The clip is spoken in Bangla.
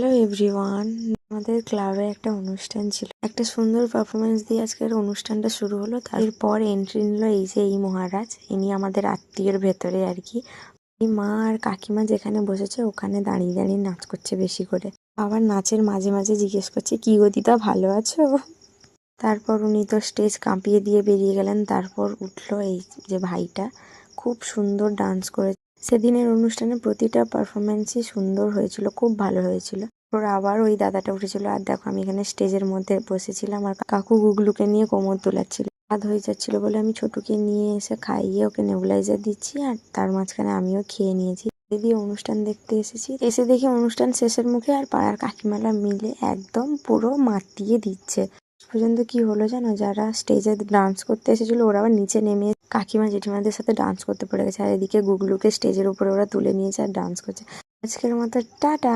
হ্যালো এভরিওয়ান, আমাদের ক্লাবে একটা অনুষ্ঠান ছিল। একটা সুন্দর পারফরমেন্স দিয়ে আজকের অনুষ্ঠানটা শুরু হলো। তারপর এন্ট্রি নিল এই মহারাজ, ইনি আমাদের আত্মীয়ের ভেতরে আর কি। এই মা আর কাকিমা যেখানে বসেছে ওখানে দাঁড়িয়ে দাঁড়িয়ে নাচ করছে বেশি করে। আবার নাচের মাঝে মাঝে জিজ্ঞেস করছে, কি গো দিদা, ভালো আছো? তারপর উনি তো স্টেজ কাঁপিয়ে দিয়ে বেরিয়ে গেলেন। তারপর উঠলো এই যে ভাইটা, খুব সুন্দর ডান্স করে। সেদিনের অনুষ্ঠানে প্রতিটা পারফরমেন্সই সুন্দর হয়েছিল, খুব ভালো হয়েছিল। ওর আবার ওই দাদাটা উঠেছিল। আর দেখো, আমি এখানে স্টেজের মধ্যে বসেছিলাম আর কাকু গুগলুকে নিয়ে কোমর দোলাচ্ছিল। রাত হয়ে যাচ্ছিল বলে আমি ছোটুকে নিয়ে এসে খাইয়ে ওকে নেবুলাইজার দিচ্ছি, আর তার মাঝখানে আমিও খেয়ে নিয়েছি। দিয়ে অনুষ্ঠান দেখতে এসেছি। এসে দেখি অনুষ্ঠান শেষের মুখে আর পাড়ার কাকিমারা মিলে একদম পুরো মাতিয়ে দিচ্ছে। পর্যন্ত কি হলো জানো, যারা স্টেজে ডান্স করতে এসেছিল ওরা আবার নিচে নেমে কাকিমা জেঠিমাদের সাথে ডান্স করতে পড়ে গেছে। আর এদিকে গুগলুকে স্টেজের উপরে ওরা তুলে নিয়েছে আর ডান্স করছে। আজকের মতো টাটা।